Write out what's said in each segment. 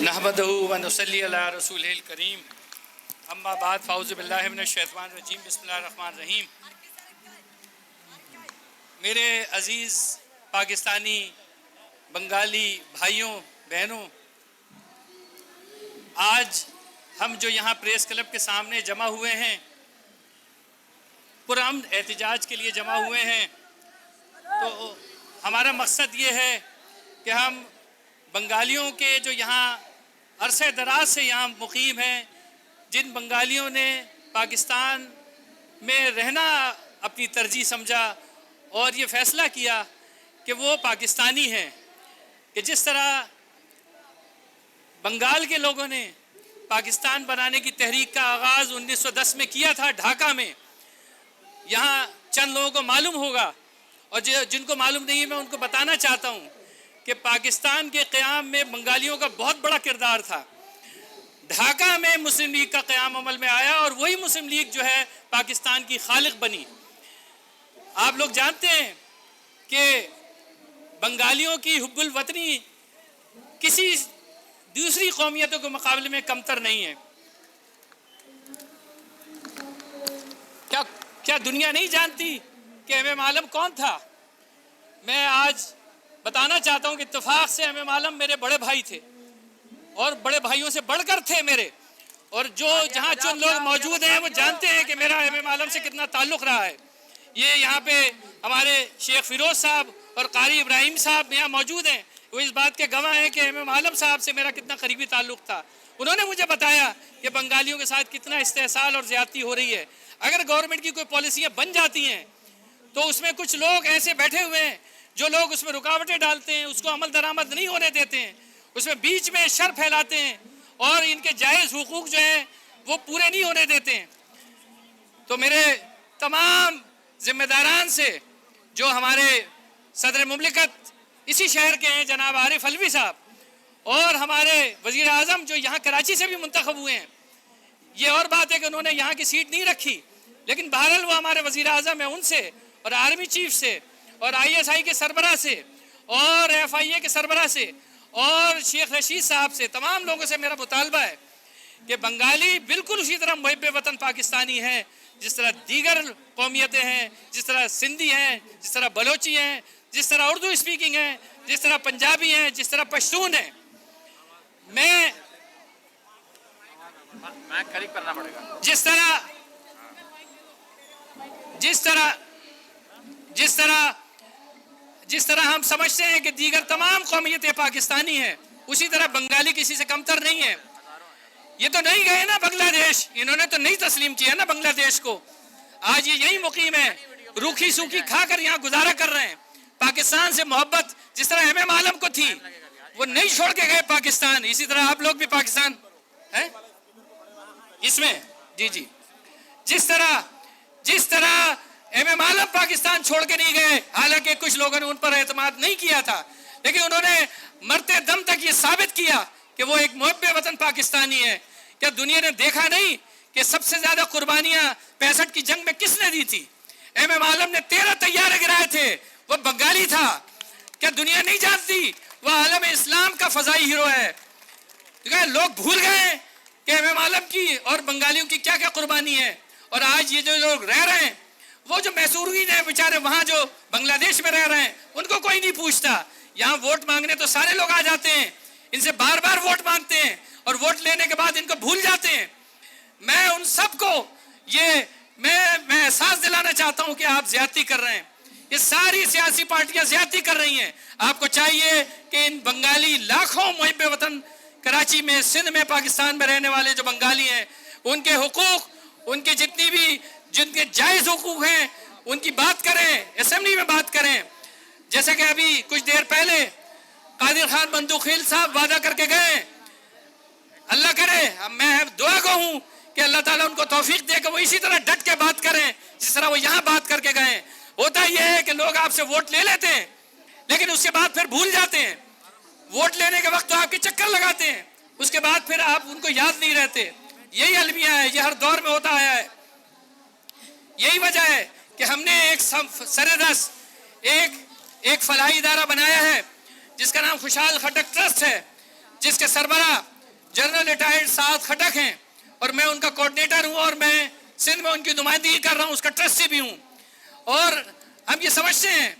नहमदहु व नसल्ली अला रसूलिल करीम अम्मा बाद फ़ाउज़ु बिल्लाहि मिनश शैतानिर रजीम बिस्मिल्लाहिर रहमानिर रहीम। मेरे अज़ीज़ पाकिस्तानी बंगाली भाइयों बहनों, आज हम जो यहाँ प्रेस क्लब के सामने जमा हुए हैं, पुरअमन एहतिजाज के लिए जमा हुए हैं, तो हमारा मकसद ये है कि हम बंगालियों के जो यहाँ अरसे दराज से यहाँ मुकीम हैं, जिन बंगालियों ने पाकिस्तान में रहना अपनी तरजीह समझा और ये फ़ैसला किया कि वो पाकिस्तानी हैं, कि जिस तरह बंगाल के लोगों ने पाकिस्तान बनाने की तहरीक का आगाज़ 1910 में किया था ढाका में। यहाँ चंद लोगों को मालूम होगा और जिनको मालूम नहीं है मैं उनको बताना चाहता हूँ कि पाकिस्तान के क़याम में बंगालियों का बहुत बड़ा किरदार था। ढाका में मुस्लिम लीग का क़याम अमल में आया और वही मुस्लिम लीग जो है पाकिस्तान की खालिक बनी। आप लोग जानते हैं कि बंगालियों की हुब्बुल वतनी किसी दूसरी कौमियतों के मुकाबले में कमतर नहीं है। क्या दुनिया नहीं जानती कि इमाम आलम कौन था? मैं आज बताना चाहता हूं कि इत्तेफाक से इमाम आलम मेरे बड़े भाई थे और बड़े भाइयों से बढ़कर थे मेरे, और जहां जो लोग मौजूद हैं वो जानते हैं कि मेरा इमाम आलम से कितना ताल्लुक़ रहा है। ये यहाँ पे हमारे शेख फिरोज़ साहब और कारी इब्राहिम साहब यहाँ मौजूद हैं, वो इस बात के गवाह हैं कि इमाम आलम साहब से मेरा कितना करीबी ताल्लुक़ था। उन्होंने मुझे बताया कि बंगालियों के साथ कितना इस्तेहसाल और ज़्यादती हो रही है। अगर गवर्नमेंट की कोई पॉलिसियाँ बन जाती हैं तो उसमें कुछ लोग ऐसे बैठे हुए हैं जो लोग उसमें रुकावटें डालते हैं, उसको अमल दरामद नहीं होने देते हैं, उसमें बीच में शर फैलाते हैं और इनके जायज़ हुकूक जो हैं वो पूरे नहीं होने देते हैं। तो मेरे तमाम ज़िम्मेदारान से, जो हमारे सदर मुमलिकत इसी शहर के हैं जनाब आरिफ अलवी साहब, और हमारे वज़ीर आज़म जो यहाँ कराची से भी मुंतखब हुए हैं, ये और बात है कि उन्होंने यहाँ की सीट नहीं रखी, लेकिन बहरहाल वो हमारे वज़ीर आज़म है, उनसे और आर्मी चीफ से और ISI के सरबराह से और FIA के सरबराह से और शेख रशीद साहब से, तमाम लोगों से मेरा मुतालबा है कि बंगाली बिल्कुल उसी तरह मुहिब वतन पाकिस्तानी हैं जिस तरह दीगर कौमियतें हैं, जिस तरह सिंधी हैं, जिस तरह बलोची हैं, जिस तरह उर्दू स्पीकिंग हैं, जिस तरह पंजाबी हैं, जिस तरह पश्तून हैं। मैं करीब करना पड़ेगा। जिस तरह हम समझते हैं कि दीगर तमाम कौमियतें पाकिस्तानी हैं, उसी तरह बंगाली किसी से कमतर नहीं है। ये तो नहीं गए ना बांग्लादेश, इन्होंने तो नहीं तस्लीम किया ना बांग्लादेश को। आज ये यही मुकीम है, रूखी सूखी खाकर यहाँ गुजारा कर रहे हैं। पाकिस्तान से मोहब्बत जिस तरह इमाम आलम को थी, वो नहीं छोड़ के गए पाकिस्तान, इसी तरह आप लोग भी पाकिस्तान है इसमें जी जिस तरह इमाम आलम पाकिस्तान छोड़ के नहीं गए, हालांकि कुछ लोगों ने उन पर एतमाद नहीं किया था, लेकिन उन्होंने मरते दम तक ये साबित किया कि वो एक मुहब्बे वतन पाकिस्तानी है। क्या दुनिया ने देखा नहीं कि सबसे ज्यादा कुर्बानियां 65 की जंग में किसने दी थी? इमाम आलम ने 13 तैयारे गिराए थे, वो बंगाली था। क्या दुनिया नहीं जानती वह आलम इस्लाम का फजाई हीरो है? तो लोग भूल गए कि इमाम आलम की और बंगालियों की क्या क्या कुर्बानी है। और आज ये जो लोग रह रहे हैं, वो जो मैसूरीन है बेचारे, वहाँ जो बांग्लादेश में रह रहे हैं, उनको कोई नहीं पूछता। यहाँ वोट मांगने तो सारे लोग आ जाते हैं, इनसे बार बार वोट मांगते हैं और वोट लेने के बाद इनको भूल जाते हैं। मैं उन सबको ये मैं एहसास दिलाना चाहता हूँ कि आप ज्यादती कर रहे हैं, ये सारी सियासी पार्टियां ज्यादती कर रही हैं। आपको चाहिए कि इन बंगाली लाखों मुहिब्बे वतन कराची में, सिंध में, पाकिस्तान में रहने वाले जो बंगाली हैं, उनके हुकूक, उनके जिनके जायज़ हुकूक हैं, उनकी बात करें, असेंबली में बात करें। जैसे कि अभी कुछ देर पहले कादिर खान बंदूखील साहब वादा करके गए, अल्लाह करे, मैं दुआ को हूँ कि अल्लाह ताला उनको तौफीक दे कि वो इसी तरह डट के बात करें जिस तरह वो यहाँ बात करके गए। होता यह है कि लोग आपसे वोट ले लेते हैं, लेकिन उसके बाद फिर भूल जाते हैं। वोट लेने के वक्त तो आपके चक्कर लगाते हैं, उसके बाद फिर आप उनको याद नहीं रहते। यही अलमिया है, ये हर दौर में होता आया है। यही वजह है कि हमने एक सरेदस एक फलाही इदारा बनाया है जिसका नाम खुशहाल खटक ट्रस्ट है, जिसके सरबराह जनरल रिटायर्ड साद खटक हैं और मैं उनका कोऑर्डिनेटर हूं और मैं सिंध में उनकी नुमाइंदगी कर रहा हूं, उसका ट्रस्टी भी हूं। और हम ये समझते हैं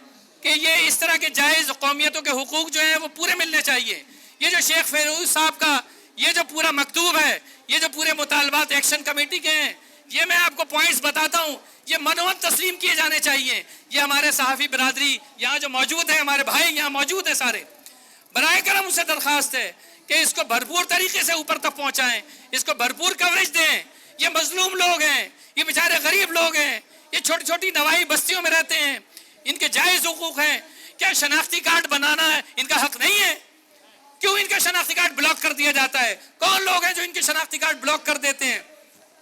कि ये इस तरह के जायज़ कौमियतों के हुकूक जो हैं वो पूरे मिलने चाहिए। ये जो शेख फेरोज साहब का ये जो पूरा मकतूब है, ये जो पूरे मुतालबात एक्शन कमेटी के हैं, ये मैं आपको पॉइंट्स बताता हूँ, ये मनोवत तस्लीम किए जाने चाहिए। ये हमारे सहाफ़ी बरादरी यहाँ जो मौजूद है, हमारे भाई यहाँ मौजूद है सारे, बराए करम उसे दरख्वास्त है कि इसको भरपूर तरीके से ऊपर तक पहुँचाएँ, इसको भरपूर कवरेज दें। ये मजलूम लोग हैं, ये बेचारे गरीब लोग हैं, ये छोटी छोटी नवाई बस्तियों में रहते हैं, इनके जायज़ हुकूक हैं। क्या शनाख्ती कार्ड बनाना है इनका हक नहीं है? क्यों इनका शनाख्ती कार्ड ब्लॉक कर दिया जाता है? कौन लोग हैं जो इनके शनाख्ती कार्ड ब्लॉक कर देते हैं?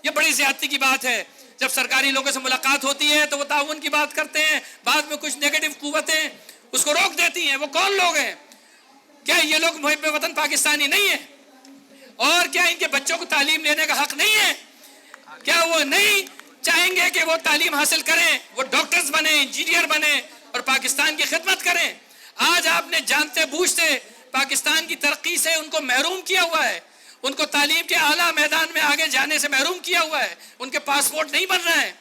ये बड़ी ज़्यादती की बात है। जब सरकारी लोगों से मुलाकात होती है तो वो ताउन की बात करते हैं, बाद में कुछ नेगेटिव कुव्वतें उसको रोक देती हैं। वो कौन लोग हैं? क्या ये लोग मुहिब्बे वतन पाकिस्तानी नहीं है? और क्या इनके बच्चों को तालीम लेने का हक नहीं है? क्या वो नहीं चाहेंगे कि वो तालीम हासिल करें, वो डॉक्टर्स बने, इंजीनियर बने और पाकिस्तान की खिदमत करें? आज आपने जानते बूझते पाकिस्तान की तरक्की से उनको महरूम किया हुआ है, उनको तालीम के आला मैदान में आगे जाने से महरूम किया हुआ है, उनके पासपोर्ट नहीं बन रहे हैं।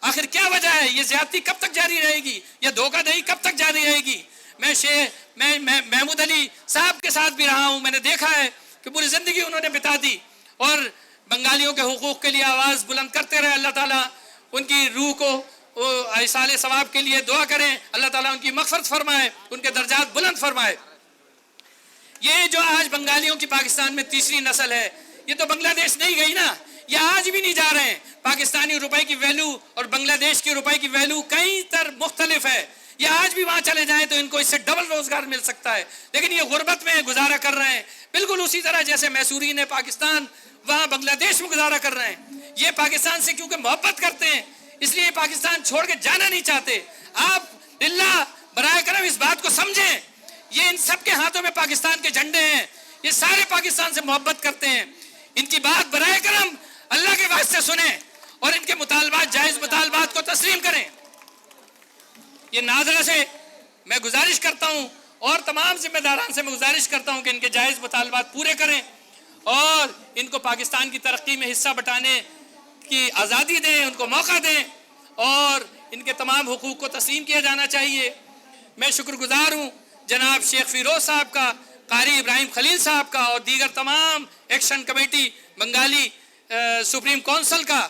आखिर क्या वजह है? ये ज्यादती कब तक जारी रहेगी? ये धोखाधड़ी कब तक जारी रहेगी? मैं महमूद अली साहब के साथ भी रहा हूँ, मैंने देखा है कि पूरी ज़िंदगी उन्होंने बिता दी और बंगालियों के हुकूक के लिए आवाज़ बुलंद करते रहे। अल्लाह ताला उनकी रूह को इसाले सवाब के लिए दुआ करें, अल्लाह ताला उनकी मग़फ़िरत फरमाए, उनके दर्जात बुलंद फरमाए। ये जो आज बंगालियों की पाकिस्तान में तीसरी नस्ल है, ये तो बांग्लादेश नहीं गई ना, ये आज भी नहीं जा रहे हैं। पाकिस्तानी रुपए की वैल्यू और बांग्लादेश की रुपए की वैल्यू कई तर मुख्तलिफ है। ये आज भी वहाँ चले जाएं तो इनको इससे डबल रोजगार मिल सकता है, लेकिन ये गुर्बत में गुजारा कर रहे हैं, बिल्कुल उसी तरह जैसे मैसूरीन पाकिस्तान वहाँ बांग्लादेश में गुजारा कर रहे हैं। ये पाकिस्तान से क्योंकि मोहब्बत करते हैं इसलिए पाकिस्तान छोड़ के जाना नहीं चाहते। आप लिल्लाह बराए करम इस बात को समझें, ये इन सब के हाथों में पाकिस्तान के झंडे हैं, ये सारे पाकिस्तान से मोहब्बत करते हैं। इनकी बात बराए करम अल्लाह के वास्ते सुने और इनके मुतालबात जायज़ मुतालबात को तस्लीम करें। ये नाज़रा से मैं गुजारिश करता हूँ और तमाम जिम्मेदारान से मैं गुजारिश करता हूँ कि इनके जायज़ मुतालबात पूरे करें और इनको पाकिस्तान की तरक्की में हिस्सा बटाने की आज़ादी दें, उनको मौका दें और इनके तमाम हुकूक को तस्लीम किया जाना चाहिए। मैं शुक्रगुजार हूँ जनाब शेख फिरोज साहब का, कारी इब्राहिम खलील साहब का और दीगर तमाम action committee Bengali supreme council का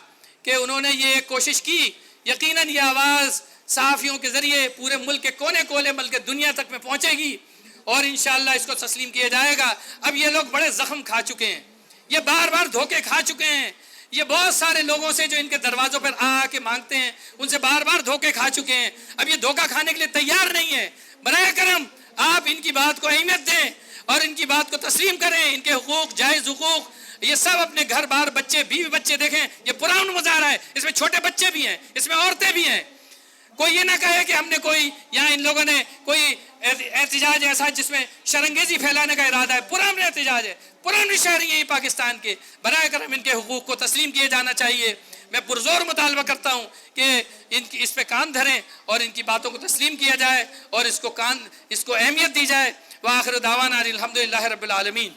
कि उन्होंने ये कोशिश की। यकीनन ये आवाज़ सहाफ़ियों के ज़रिए पूरे मुल्क के कोने कोने बल्कि दुनिया तक में पहुँचेगी और इंशाअल्लाह इसको तस्लीम किया जाएगा। अब ये लोग बड़े ज़ख्म खा चुके हैं, ये बार बार धोखे खा चुके हैं, ये बहुत सारे लोगों से जो इनके दरवाज़ों पर आ के मांगते हैं उनसे बार बार धोखे खा चुके हैं। अब ये धोखा खाने के लिए तैयार नहीं है। बराए करम आप इनकी बात को अहमियत दें और इनकी बात को तस्लीम करें। इनके हुकूक, जायज़ हुकूक, ये सब अपने घर बार, बच्चे, बीवी बच्चे देखें। ये पुराना मुजाहरा है, इसमें छोटे बच्चे भी हैं, इसमें औरतें भी हैं। कोई ये ना कहे कि हमने कोई यहाँ इन लोगों ने कोई एहतजाज ऐसा जिसमें शरंगेजी फैलाने का इरादा है। पुराना एहतजाज है, पुराने शहरी हैं पाकिस्तान के। बराए करम इनके हुकूक को तस्लीम किए जाना चाहिए। मैं पुरजोर मुतालबा करता हूँ कि इनकी इस पे कान धरें और इनकी बातों को तस्लीम किया जाए और इसको अहमियत दी जाए। व आखिर दावाना अनिल हम्दुलिल्लाहि रब्बिल आलमीन।